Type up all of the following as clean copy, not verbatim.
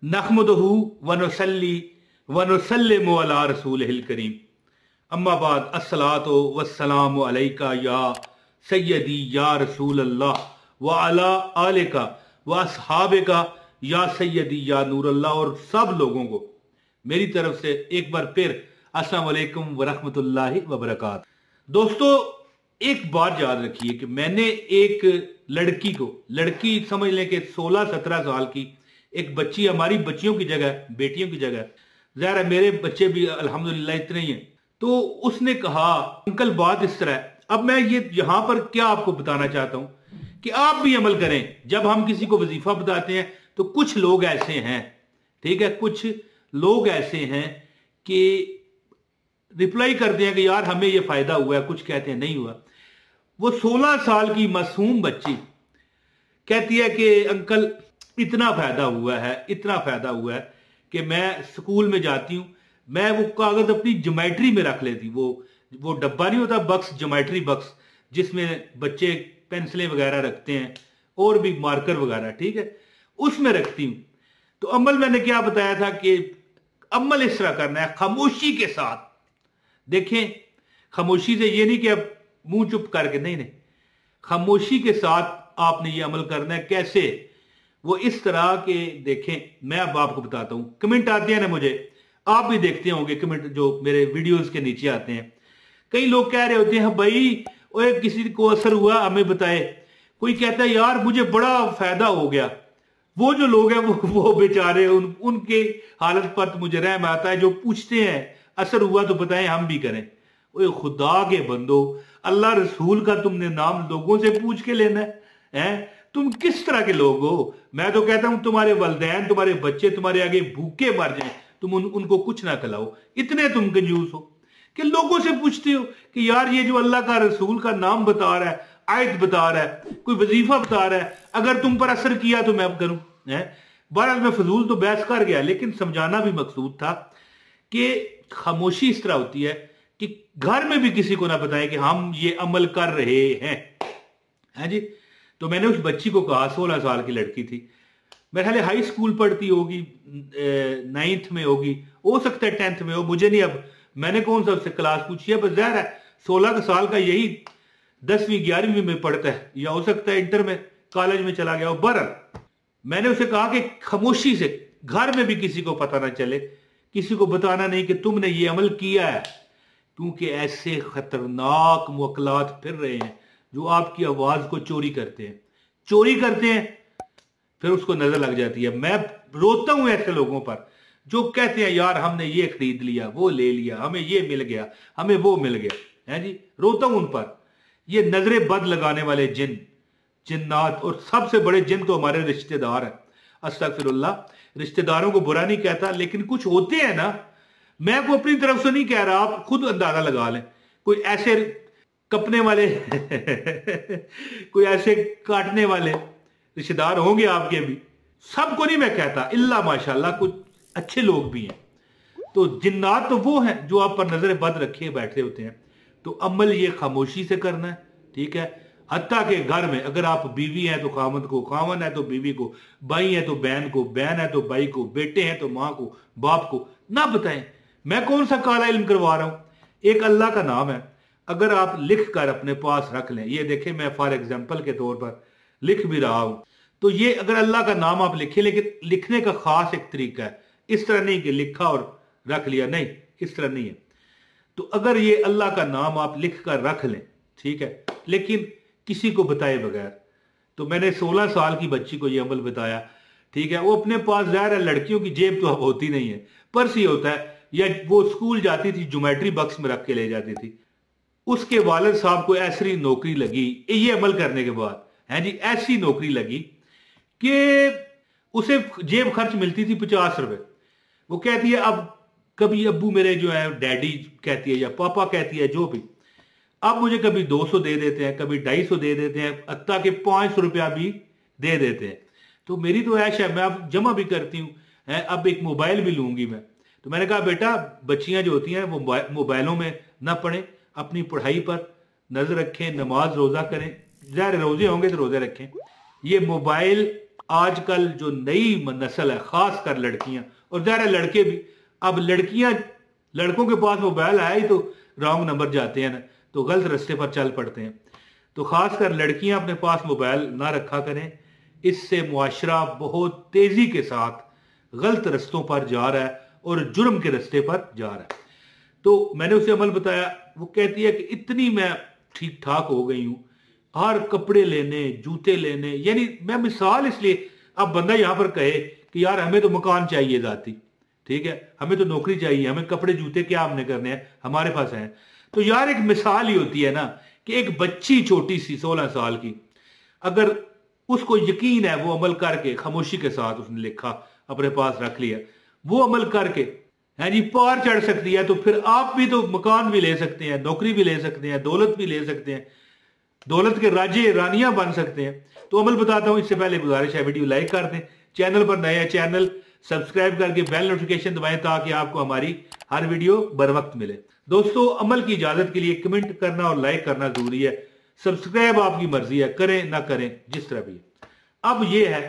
नहमदहू वनुसल्ली वनुसल्लिमु अला रसूलिहिल करीम। अम्मा बाद अस्सलातु वस्सलामु अलैका या सय्यदी या रसूल अल्लाह व अला आलिका व अस्हाबिका या सय्यदी या नूर अल्लाह। और सब लोगों को मेरी तरफ से एक बार फिर अस्सलाम वालेकुम व रहमतुल्लाहि व बरकातहू। दोस्तों, एक बात याद रखिए कि मैंने एक लड़की को, लड़की समझ लें कि 16-17 साल की एक बच्ची, हमारी बच्चियों की जगह, बेटियों की जगह, ज़ाहिर है मेरे बच्चे भी अल्हम्दुलिल्लाह इतने ही हैं, तो उसने कहा अंकल बात इस तरह है। अब मैं ये यहां पर क्या आपको बताना चाहता हूं कि आप भी अमल करें। जब हम किसी को वजीफा बताते हैं तो कुछ लोग ऐसे हैं, ठीक है, कुछ लोग ऐसे हैं कि रिप्लाई करते हैं कि यार हमें ये फायदा हुआ है, कुछ कहते हैं नहीं हुआ। वो 16 साल की मासूम बच्ची कहती है कि अंकल इतना फायदा हुआ है, इतना फायदा हुआ है कि मैं स्कूल में जाती हूं, मैं वो कागज अपनी ज्योमेट्री में रख लेती, वो डब्बा नहीं होता बक्स, ज्योमेट्री बक्स, जिसमें बच्चे पेंसिलें वगैरह रखते हैं और भी मार्कर वगैरह, ठीक है, उसमें रखती हूं। तो अमल मैंने क्या बताया था कि अमल इस तरह करना है, खामोशी के साथ। देखें, खामोशी से ये नहीं कि आप मुंह चुप करके, नहीं नहीं, खामोशी के साथ आपने ये अमल करना है। कैसे? वो इस तरह के, देखें मैं अब आपको बताता हूं। कमेंट आते हैं ना मुझे, आप भी देखते होंगे कमेंट जो मेरे वीडियोस के नीचे आते हैं। कई लोग कह रहे होते हैं भाई ओए किसी को असर हुआ हमें बताए। कोई कहता है यार मुझे बड़ा फायदा हो गया। वो जो लोग हैं वो बेचारे, उनके हालत पर तो मुझे रहम आता है, जो पूछते हैं असर हुआ तो बताएं हम भी करें। ओए खुदा के बंदो, अल्लाह रसूल का तुमने नाम लोगों से पूछ के लेना है? तुम किस तरह के लोग हो? मैं तो कहता हूं तुम्हारे वलदैन, तुम्हारे बच्चे तुम्हारे आगे भूखे मर जाएं, तुम उनको कुछ ना खिलाओ। इतने तुम कंजूस हो कि लोगों से पूछते हो कि यार ये जो अल्लाह का रसूल का नाम बता रहा है, आयत बता रहा है, कोई वजीफा बता रहा है, अगर तुम पर असर किया तो मैं अब करूं। बहरहाल मैं फजूल तो बहस कर गया, लेकिन समझाना भी मकसूद था कि खामोशी इस तरह होती है कि घर में भी किसी को ना बताएं कि हम ये अमल कर रहे हैं जी। तो मैंने उस बच्ची को कहा, 16 साल की लड़की थी, मेरे ख्याल हाई स्कूल पढ़ती होगी, 9th में होगी, हो सकता है 10th में हो, मुझे नहीं, अब मैंने कौन सा उससे क्लास पूछी है। बस ज़ाहिर है 16 साल का यही 10वीं 11वीं में पढ़ता है, या हो सकता है इंटर में, कॉलेज में चला गया हो। बहरहाल मैंने उसे कहा कि खामोशी से, घर में भी किसी को पता ना चले, किसी को बताना नहीं कि तुमने ये अमल किया है, क्योंकि ऐसे खतरनाक मुवक्किलात फिर रहे हैं जो आपकी आवाज को चोरी करते हैं, फिर उसको नजर लग जाती है। मैं रोता हूं ऐसे लोगों पर जो कहते हैं यार हमने ये खरीद लिया, वो ले लिया, हमें ये मिल गया, हमें वो मिल गया, है जी। रोता हूं उन पर। ये नजरे बद लगाने वाले जिन, जिन्नात, और सबसे बड़े जिन तो हमारे रिश्तेदार हैं। अस्तगफिरुल्लाह, रिश्तेदारों को बुरा नहीं कहता, लेकिन कुछ होते हैं ना, मैं को अपनी तरफ से नहीं कह रहा, आप खुद अंदाजा लगा लें। कोई ऐसे कपने वाले कोई ऐसे काटने वाले रिश्तेदार होंगे आपके भी, सबको नहीं मैं कहता, इल्ला माशाल्लाह कुछ अच्छे लोग भी हैं। तो जिन्नात तो वो हैं जो आप पर नजर बद रखे बैठे होते हैं। तो अमल ये खामोशी से करना है, ठीक है। हत्ता के घर में अगर आप बीवी हैं तो खामद को, खामन है तो बीवी को, भाई है तो बहन को, बहन है तो भाई को, बेटे हैं तो माँ को, बाप को ना बताएं। मैं कौन सा काला इल्म करवा रहा हूं? एक अल्लाह का नाम है, अगर आप लिख कर अपने पास रख लें, ये देखें मैं फॉर एग्जाम्पल के तौर पर लिख भी रहा हूं, तो ये अगर अल्लाह का नाम आप लिखें, लेकिन लिखने का खास एक तरीका है, इस तरह नहीं कि लिखा और रख लिया, नहीं, इस तरह नहीं है। तो अगर ये अल्लाह का नाम आप लिख कर रख लें, ठीक है, लेकिन किसी को बताए बगैर, तो मैंने 16 साल की बच्ची को ये अमल बताया, ठीक है। वो अपने पास, ज़ाहिर है लड़कियों की जेब तो अब होती नहीं है, पर्स ही होता है, या वो स्कूल जाती थी ज्योमेट्री बक्स में रख के ले जाती थी। उसके वालिद साहब को ऐसी नौकरी लगी ये अमल करने के बाद, है जी, ऐसी नौकरी लगी कि उसे जेब खर्च मिलती थी 50 रुपए। वो कहती है अब कभी अब्बू मेरे जो है, डैडी कहती है या पापा कहती है, जो भी, अब मुझे कभी 200 दे देते हैं, कभी 250 दे देते हैं, हत्ता के 500 रुपया भी दे देते हैं। तो मेरी तो ऐश है, मैं अब जमा भी करती हूँ, अब एक मोबाइल भी लूंगी मैं। तो मैंने कहा बेटा बच्चियां जो होती हैं वो मोबाइलों में ना पढ़ें, अपनी पढ़ाई पर नजर रखें, नमाज रोजा करें, ज़ाहिर रोजे होंगे तो रोजे रखें। ये मोबाइल आजकल जो नई नस्ल है, खास कर लड़कियां और ज़ाहिर लड़के भी, अब लड़कों के पास मोबाइल है ही तो रॉन्ग नंबर जाते हैं ना, तो गलत रास्ते पर चल पड़ते हैं। तो खासकर लड़कियां अपने पास मोबाइल ना रखा करें, इससे मुआशरा बहुत तेजी के साथ गलत रस्तों पर जा रहा है और जुर्म के रास्ते पर जा रहा है। तो मैंने उसे अमल बताया, वो कहती है कि इतनी मैं ठीक ठाक हो गई हूं, हर कपड़े लेने, जूते लेने, यानी मैं मिसाल इसलिए, अब बंदा यहां पर कहे कि यार हमें तो मकान चाहिए जाती, ठीक है, हमें तो नौकरी चाहिए, हमें कपड़े जूते क्या हमने करने हैं, हमारे पास हैं। तो यार एक मिसाल ही होती है ना कि एक बच्ची छोटी सी 16 साल की, अगर उसको यकीन है, वो अमल करके खामोशी के साथ उसने लिखा, अपने पास रख लिया, वो अमल करके है जी पार चढ़ सकती है, तो फिर आप भी तो मकान भी ले सकते हैं, नौकरी भी ले सकते हैं, दौलत भी ले सकते हैं, दौलत के राजे रानियां बन सकते हैं। तो अमल बताता हूं, इससे पहले गुजारिश है वीडियो लाइक कर दें, चैनल पर नए चैनल सब्सक्राइब करके बेल नोटिफिकेशन दबाएं ताकि आपको हमारी हर वीडियो बर वक्त मिले। दोस्तों, अमल की इजाजत के लिए कमेंट करना और लाइक करना जरूरी है, सब्सक्राइब आपकी मर्जी है, करें ना करें जिस तरह भी। अब यह है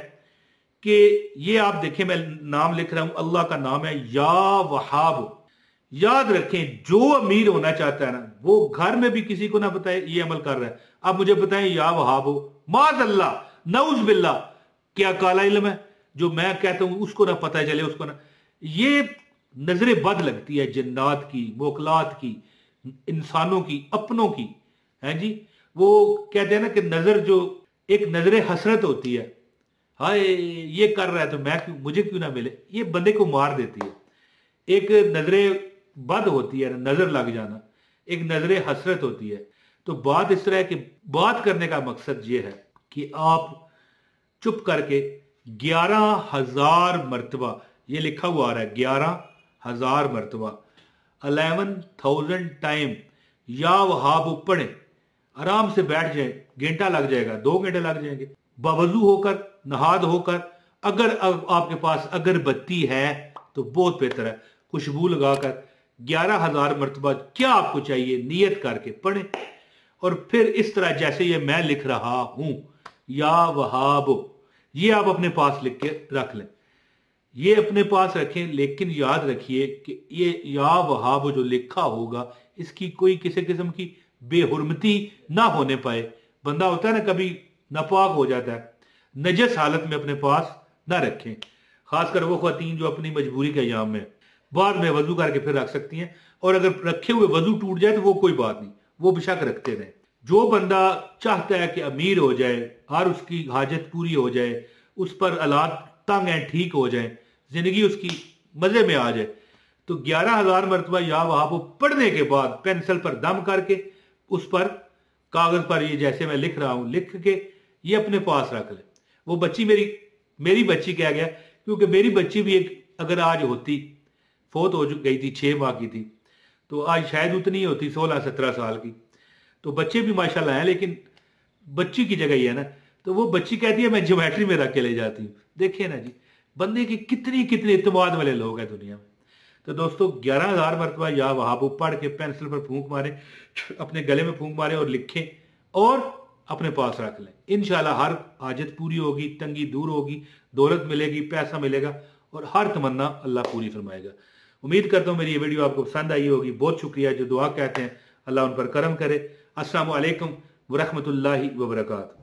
कि ये आप देखें, मैं नाम लिख रहा हूं, अल्लाह का नाम है या वहाब। याद रखें, जो अमीर होना चाहता है ना, वो घर में भी किसी को ना बताए ये अमल कर रहा है। आप मुझे बताएं या वहाब हो, माज अल्लाह, नऊज बिल्ला, क्या काला इल्म है जो मैं कहता हूं उसको ना पता चले, उसको ना, ये नजरें बद लगती है जिन्नात की, मोकलात की, इंसानों की, अपनों की, है जी। वो कहते हैं ना कि नजर जो एक नजर हसरत होती है, हाय ये कर रहा है तो मैं क्यों, मुझे क्यों ना मिले, ये बंदे को मार देती है। एक नजरे बद होती है, नजर लग जाना, एक नजरे हसरत होती है। तो बात इस तरह है कि बात करने का मकसद ये है कि आप चुप करके 11,000 मरतबा, ये लिखा हुआ आ रहा है 11,000 मरतबा, 11,000 टाइम या वहाब पढ़े, आराम से बैठ जाए, घंटा लग जाएगा, 2 घंटे लग जाएंगे, बावजू होकर, नहाद होकर। अगर आपके पास अगरबत्ती है तो बहुत बेहतर है, खुशबू लगाकर 11,000 मरतबा, क्या आपको चाहिए नियत करके पढ़े, और फिर इस तरह जैसे ये मैं लिख रहा हूं, या वहाब, ये आप अपने पास लिख के रख लें, ये अपने पास रखें। लेकिन याद रखिए कि ये या वहाब जो लिखा होगा, इसकी कोई किसी किस्म की बेहुरमती ना होने पाए। बंदा होता है ना कभी नापाक हो जाता है, नजस हालत में अपने पास ना रखें, खासकर वो ख्वातीन जो अपनी मजबूरी के अयाम में बाद में वजू करके फिर रख सकती हैं, और अगर रखे हुए वजू टूट जाए तो वो कोई बात नहीं, वो बेशक रखते रहे। जो बंदा चाहता है कि अमीर हो जाए और उसकी हाजत पूरी हो जाए, उस पर हालात तंग हैं ठीक हो जाए, जिंदगी उसकी मजे में आ जाए, तो 11,000 मरतबा या वहां वो पढ़ने के बाद पेंसिल पर दम करके उस पर कागज पर ये जैसे मैं लिख रहा हूं लिख के ये अपने पास रख ले। वो बच्ची मेरी बच्ची कह गया, क्योंकि मेरी बच्ची भी एक अगर आज होती, फोत हो गई थी, 6 माह की थी, तो आज शायद उतनी ही होती 16-17 साल की। तो बच्चे भी माशाल्लाह हैं, लेकिन बच्ची की जगह ही है ना, तो वो बच्ची कहती है मैं ज्योमेट्री में रख के ले जाती हूँ। देखिए ना जी, बंदे की कितनी कितने इत्तेमाद वाले लोग हैं दुनिया में। तो दोस्तों 11,000 मरतबा या वहां वो पढ़ के पेंसिल पर फूंक मारे, अपने गले में फूंक मारे और लिखें और अपने पास रख लें। इंशाल्लाह हर हाजत पूरी होगी, तंगी दूर होगी, दौलत मिलेगी, पैसा मिलेगा और हर तमन्ना अल्लाह पूरी फरमाएगा। उम्मीद करता हूँ मेरी ये वीडियो आपको पसंद आई होगी। बहुत शुक्रिया जो दुआ कहते हैं, अल्लाह उन पर करम करे। अस्सलामु अलैकुम व रहमतुल्लाहि व बरकातहू।